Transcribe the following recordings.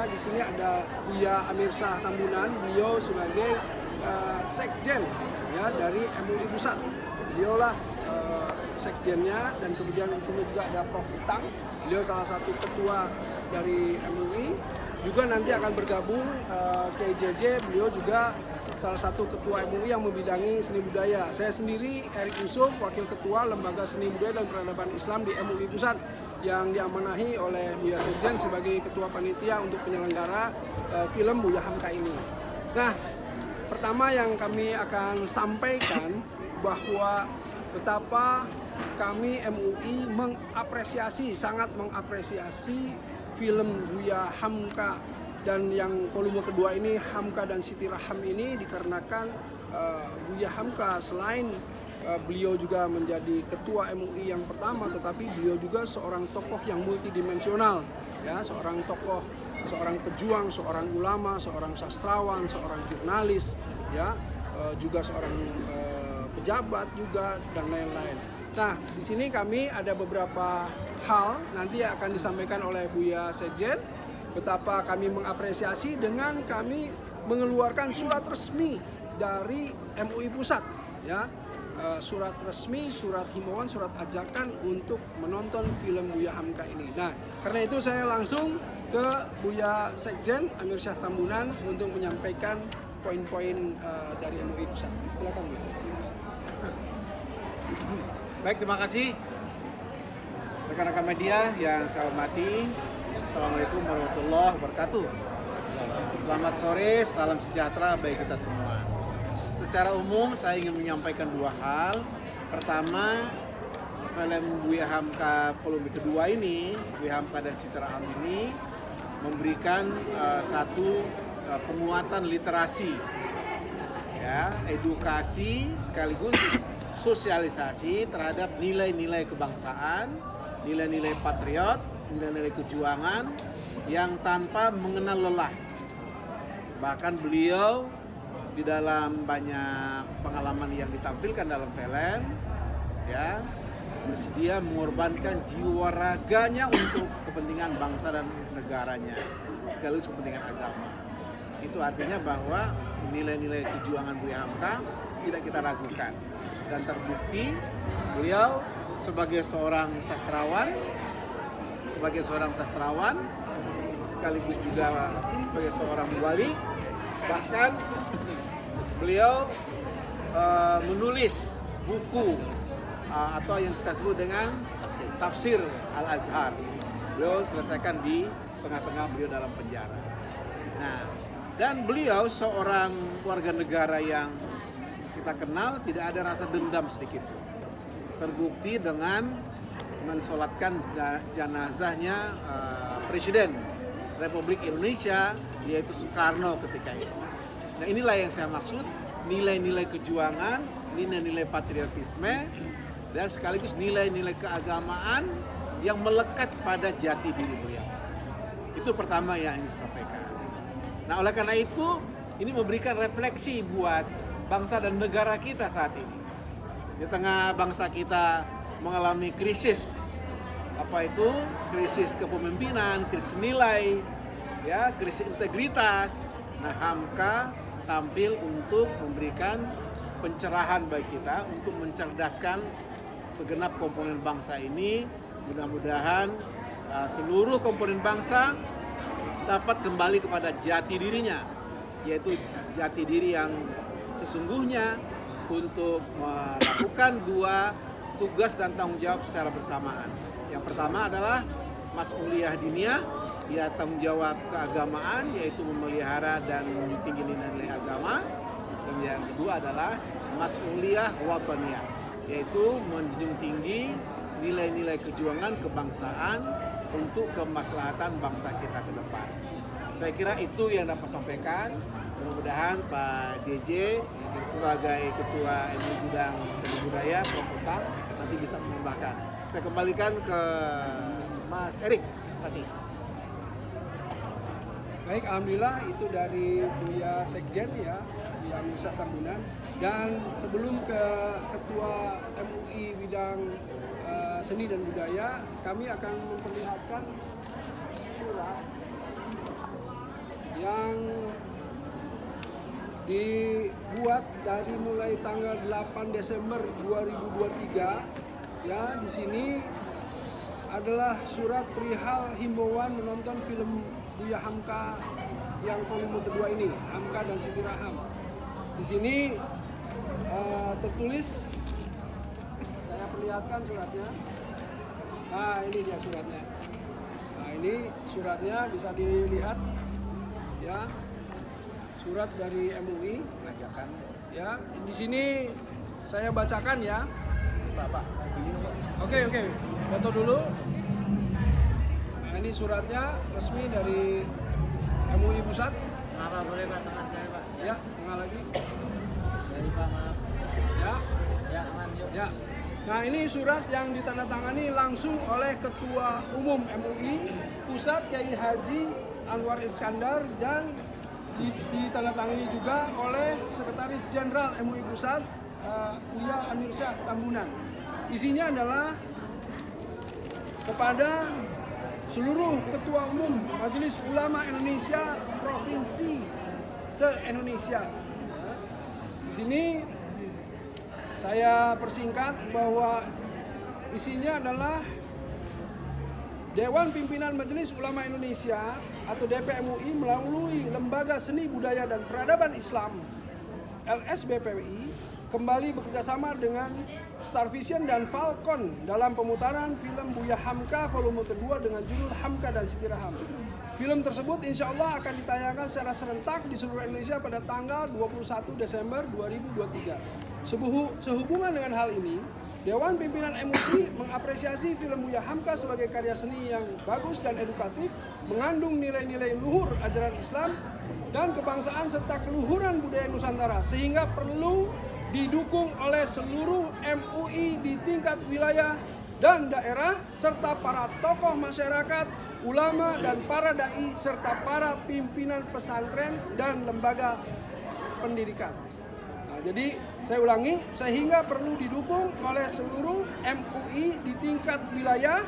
saya di sini ada Buya Amir Syah Tambunan, beliau sebagai sekjen ya dari MUI Pusat. Beliaulah sekjennya, dan kemudian di sini juga ada Prof. Utang, beliau salah satu ketua dari MUI. Juga nanti akan bergabung KJJ, beliau juga salah satu ketua MUI yang membidangi seni budaya. Saya sendiri Erik Yusuf, wakil ketua Lembaga Seni Budaya dan Peradaban Islam di MUI Pusat, yang diamanahi oleh Buya Sekjen sebagai ketua panitia untuk penyelenggara film Buya Hamka ini. Nah, pertama yang kami akan sampaikan bahwa betapa kami MUI sangat mengapresiasi film Buya Hamka, dan yang volume kedua ini Hamka dan Siti Raham ini dikarenakan Buya Hamka selain beliau juga menjadi ketua MUI yang pertama, tetapi beliau juga seorang tokoh yang multidimensional, ya, seorang tokoh, seorang pejuang, seorang ulama, seorang sastrawan, seorang jurnalis, ya, juga seorang pejabat juga, dan lain-lain. Nah, di sini kami ada beberapa hal nanti akan disampaikan oleh Buya Sekjen, betapa kami mengapresiasi dengan kami mengeluarkan surat resmi dari MUI Pusat, ya, surat resmi, surat himbauan, surat ajakan untuk menonton film Buya Hamka ini. Nah, karena itu saya langsung ke Buya Sekjen Amir Syah Tambunan untuk menyampaikan poin-poin dari MUI Pusat. Silakan, Bu. Baik, terima kasih rekan-rekan media yang saya hormati. Assalamualaikum warahmatullahi wabarakatuh. Selamat sore, salam sejahtera bagi kita semua. Secara umum saya ingin menyampaikan dua hal. Pertama, film Buya Hamka volume kedua ini, Buya Hamka dan Siti Raham ini memberikan satu penguatan literasi, ya, edukasi sekaligus sosialisasi terhadap nilai-nilai kebangsaan, nilai-nilai patriot, nilai-nilai kejuangan yang tanpa mengenal lelah. Bahkan beliau di dalam banyak pengalaman yang ditampilkan dalam film, ya, bersedia mengorbankan jiwa raganya untuk kepentingan bangsa dan negaranya, sekaligus kepentingan agama. Itu artinya bahwa nilai-nilai kejuangan Buya Hamka tidak kita ragukan. Dan terbukti beliau sebagai seorang sastrawan, sekaligus juga sebagai seorang wali, bahkan beliau menulis buku atau yang kita sebut dengan tafsir Al-Azhar. Beliau selesaikan di tengah-tengah beliau dalam penjara. Nah, dan beliau seorang warga negara yang kita kenal tidak ada rasa dendam sedikit. Terbukti dengan mensolatkan jenazahnya Presiden Republik Indonesia, yaitu Soekarno ketika itu. Nah, inilah yang saya maksud, nilai-nilai kejuangan, nilai-nilai patriotisme, dan sekaligus nilai-nilai keagamaan yang melekat pada jati diri beliau. Itu pertama yang ingin saya sampaikan. Nah, oleh karena itu, ini memberikan refleksi buat bangsa dan negara kita saat ini. Di tengah bangsa kita mengalami krisis, apa itu? Krisis kepemimpinan, krisis nilai, ya, krisis integritas. Nah, Hamka tampil untuk memberikan pencerahan bagi kita, untuk mencerdaskan segenap komponen bangsa ini. Mudah-mudahan seluruh komponen bangsa dapat kembali kepada jati dirinya, yaitu jati diri yang sesungguhnya untuk melakukan dua tugas dan tanggung jawab secara bersamaan. Yang pertama adalah mas'uliyah diniyah, ya, tanggung jawab keagamaan, yaitu memelihara dan tinggi nilai agama. Dan yang kedua adalah mas'uliyah wataniyah, yaitu menjunjung tinggi nilai-nilai kejuangan kebangsaan untuk kemaslahatan bangsa kita ke depan. Saya kira itu yang dapat sampaikan. Mudah-mudahan Pak JJ sebagai Ketua MUI Bidang Seni Budaya, Prof. Utang, nanti bisa menambahkan. Saya kembalikan ke Mas Erik. Terima kasih. Baik, alhamdulillah itu dari Buya Sekjen, ya, Buya Amir Syah Tambunan. Dan sebelum ke Ketua MUI Bidang Seni dan Budaya, kami akan memperlihatkan surat dibuat dari mulai tanggal 8 Desember 2023. Ya, di sini adalah surat perihal himbauan menonton film Buya Hamka yang volume kedua ini, Hamka dan Siti Raham. Di sini tertulis, saya perlihatkan suratnya. Nah, ini dia suratnya. Nah, ini suratnya bisa dilihat, ya, surat dari MUI. Bacakan. Ya, di sini saya bacakan ya. Pak, sini Pak. Oke, foto dulu. Nah, ini suratnya resmi dari MUI Pusat. Maaf, boleh Pak, tengah sekali Pak. Ya, tengah lagi. Dari Pak, maaf. Ya, Ya, aman yuk. ya. Nah, ini surat yang ditandatangani langsung oleh Ketua Umum MUI Pusat Kiai Haji Anwar Iskandar dan ditandatangani juga oleh Sekretaris Jenderal MUI Pusat Buya Amirsyah Tambunan. Isinya adalah kepada seluruh Ketua Umum Majelis Ulama Indonesia Provinsi se-Indonesia. Di sini saya persingkat bahwa isinya adalah Dewan Pimpinan Majelis Ulama Indonesia atau DPMUI melalui Lembaga Seni Budaya dan Peradaban Islam LSBPI kembali bekerjasama dengan Starvision dan Falcon dalam pemutaran film Buya Hamka volume kedua dengan judul Hamka dan Siti Raham. Film tersebut insya Allah akan ditayangkan secara serentak di seluruh Indonesia pada tanggal 21 Desember 2023. Sehubungan dengan hal ini, Dewan Pimpinan MUI mengapresiasi film Buya Hamka sebagai karya seni yang bagus dan edukatif, mengandung nilai-nilai luhur ajaran Islam dan kebangsaan serta keluhuran budaya Nusantara, sehingga perlu didukung oleh seluruh MUI di tingkat wilayah dan daerah, serta para tokoh masyarakat, ulama dan para dai, serta para pimpinan pesantren dan lembaga pendidikan. Nah, jadi saya ulangi, sehingga perlu didukung oleh seluruh MUI di tingkat wilayah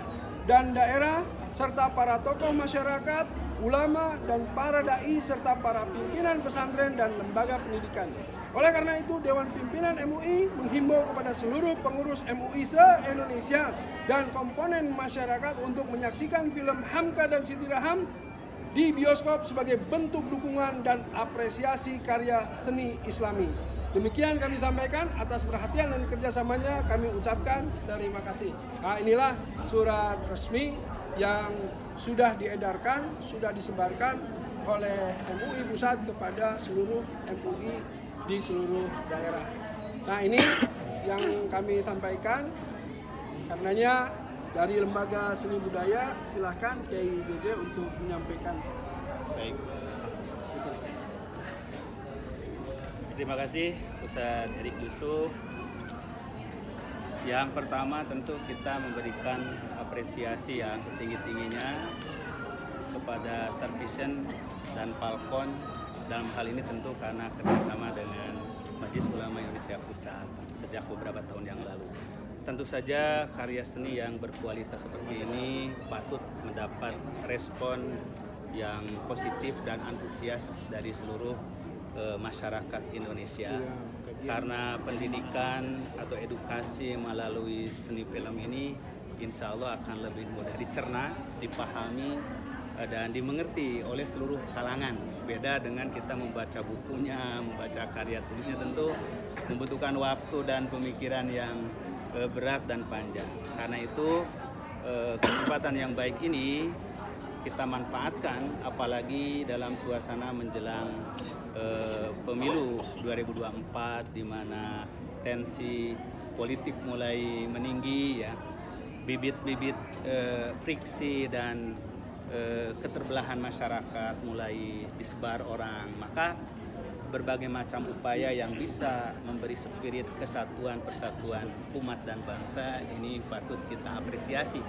dan daerah, serta para tokoh masyarakat, ulama dan para dai, serta para pimpinan pesantren dan lembaga pendidikan. Oleh karena itu, Dewan Pimpinan MUI menghimbau kepada seluruh pengurus MUI se-Indonesia dan komponen masyarakat untuk menyaksikan film Hamka dan Siti Raham di bioskop sebagai bentuk dukungan dan apresiasi karya seni Islami. Demikian kami sampaikan, atas perhatian dan kerjasamanya kami ucapkan terima kasih. Nah, inilah surat resmi yang sudah diedarkan, sudah disebarkan oleh MUI Pusat kepada seluruh MUI di seluruh daerah. Nah, ini yang kami sampaikan. Karenanya dari Lembaga Seni Budaya silahkan Kiai JJ untuk menyampaikan. Baik. Terima kasih Ustadz Erik Yusuf. Yang pertama tentu kita memberikan apresiasi yang setinggi-tingginya kepada Starvision dan Falcon. Dalam hal ini tentu karena kerjasama dengan Majelis Ulama Indonesia Pusat sejak beberapa tahun yang lalu. Tentu saja karya seni yang berkualitas seperti ini patut mendapat respon yang positif dan antusias dari seluruh masyarakat Indonesia. Karena pendidikan atau edukasi melalui seni film ini insya Allah akan lebih mudah dicerna, dipahami, dan dimengerti oleh seluruh kalangan. Beda dengan kita membaca bukunya, membaca karya tulisnya, tentu membutuhkan waktu dan pemikiran yang berat dan panjang. Karena itu kesempatan yang baik ini kita manfaatkan, apalagi dalam suasana menjelang pemilu 2024 di mana tensi politik mulai meninggi, ya, bibit-bibit friksi dan keterbelahan masyarakat mulai disebar orang. Maka berbagai macam upaya yang bisa memberi spirit kesatuan persatuan umat dan bangsa ini patut kita apresiasi,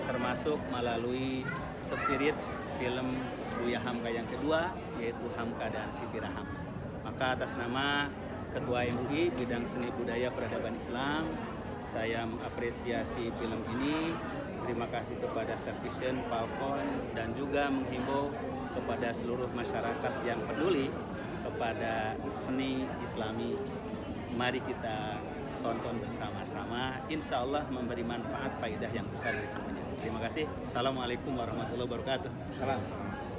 termasuk melalui spirit film Buya Hamka yang kedua, yaitu Hamka dan Siti Raham. Maka atas nama Ketua MUI Bidang Seni Budaya Peradaban Islam, saya mengapresiasi film ini. Terima kasih kepada Starvision, Falcon, dan juga menghimbau kepada seluruh masyarakat yang peduli kepada seni Islami. Mari kita tonton bersama-sama, insya Allah memberi manfaat faedah yang besar dari semuanya. Terima kasih. Assalamualaikum warahmatullahi wabarakatuh. Salam.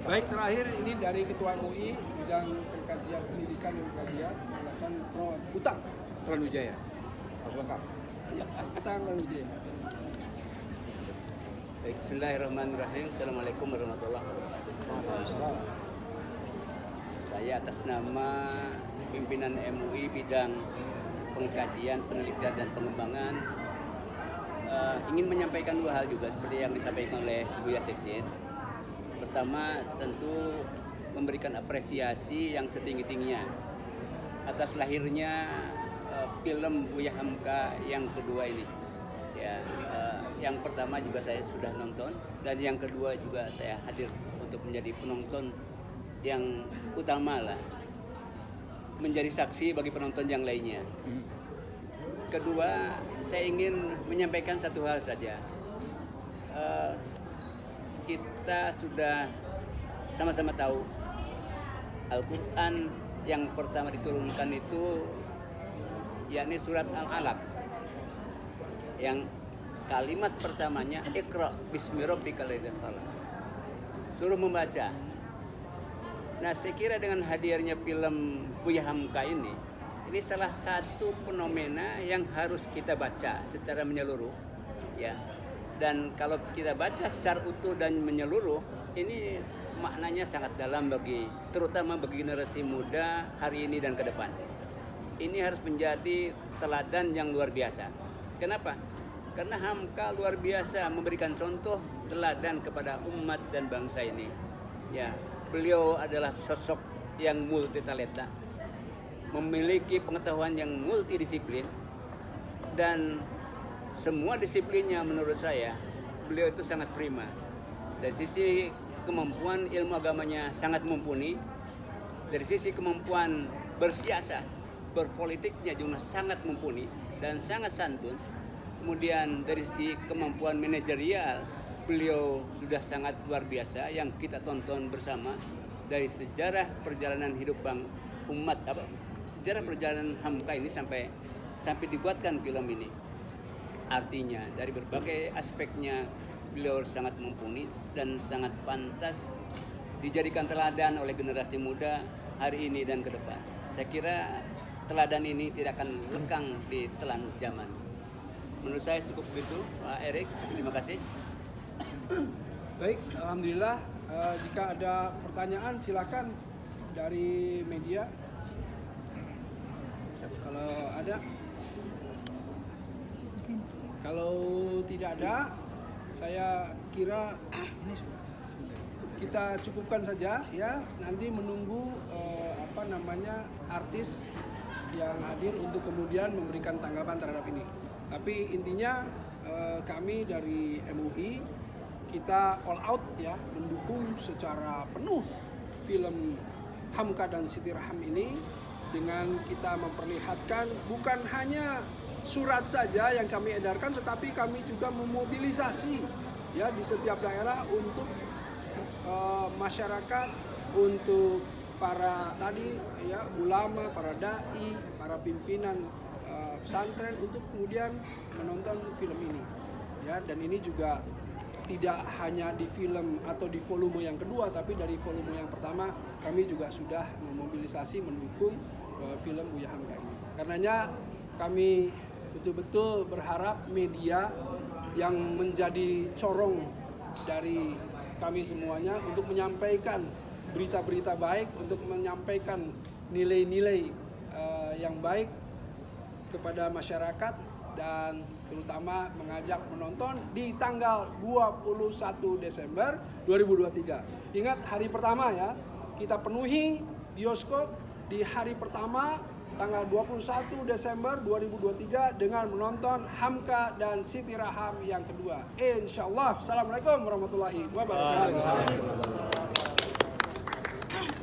Baik, terakhir ini dari Ketua MUI bidang pengkajian pendidikan dan kajian, silakan Prof. Utang Ranujaya. Harus lengkap. Utang Ranujaya. Baik, bismillahirrahmanirrahim. Assalamualaikum warahmatullahi wabarakatuh. Saya atas nama pimpinan MUI bidang pengkajian, penelitian, dan pengembangan ingin menyampaikan dua hal juga seperti yang disampaikan oleh Buya Sekjen. Pertama, tentu memberikan apresiasi yang setinggi-tingginya atas lahirnya film Buya Hamka yang kedua ini. Ya, yang pertama juga saya sudah nonton, dan yang kedua juga saya hadir untuk menjadi penonton yang utama lah, menjadi saksi bagi penonton yang lainnya. Kedua, saya ingin menyampaikan satu hal saja. Kita sudah sama-sama tahu Al-Quran yang pertama diturunkan itu yakni surat Al-Alaq, yang kalimat pertamanya Iqra bismi rabbikal ladzi khalaq, suruh membaca. Nah, saya kira dengan hadirnya film Buya Hamka ini salah satu fenomena yang harus kita baca secara menyeluruh, ya. Dan kalau kita baca secara utuh dan menyeluruh, ini maknanya sangat dalam terutama bagi generasi muda hari ini dan ke depan. Ini harus menjadi teladan yang luar biasa. Kenapa? Karena Hamka luar biasa memberikan contoh teladan kepada umat dan bangsa ini. Ya, beliau adalah sosok yang multitalenta, memiliki pengetahuan yang multidisiplin, dan semua disiplinnya menurut saya beliau itu sangat prima. Dari sisi kemampuan ilmu agamanya sangat mumpuni, dari sisi kemampuan bersiasat, berpolitiknya juga sangat mumpuni dan sangat santun. Kemudian dari sisi kemampuan manajerial beliau sudah sangat luar biasa yang kita tonton bersama dari sejarah perjalanan hidup sejarah perjalanan Hamka ini sampai dibuatkan film ini. Artinya dari berbagai aspeknya beliau sangat mumpuni dan sangat pantas dijadikan teladan oleh generasi muda hari ini dan ke depan. Saya kira teladan ini tidak akan lekang di telan zaman. Menurut saya cukup begitu, Pak Erik. Terima kasih. Baik, alhamdulillah. Jika ada pertanyaan silakan dari media. Kalau ada. Kalau tidak ada, saya kira kita cukupkan saja ya. Nanti menunggu artis yang hadir untuk kemudian memberikan tanggapan terhadap ini. Tapi intinya kami dari MUI kita all out ya, mendukung secara penuh film Hamka dan Siti Raham ini dengan kita memperlihatkan bukan hanya surat saja yang kami edarkan, tetapi kami juga memobilisasi ya di setiap daerah untuk masyarakat, untuk para tadi ya ulama, para dai, para pimpinan pesantren untuk kemudian menonton film ini ya. Dan ini juga tidak hanya di film atau di volume yang kedua, tapi dari volume yang pertama kami juga sudah memobilisasi mendukung film Buya Hamka ini. Karenanya kami betul-betul berharap media yang menjadi corong dari kami semuanya untuk menyampaikan berita-berita baik, untuk menyampaikan nilai-nilai yang baik kepada masyarakat, dan terutama mengajak menonton di tanggal 21 Desember 2023. Ingat, hari pertama ya, kita penuhi bioskop di hari pertama tanggal 21 Desember 2023 dengan menonton Hamka dan Siti Raham yang kedua. Insyaallah. Assalamualaikum warahmatullahi wabarakatuh.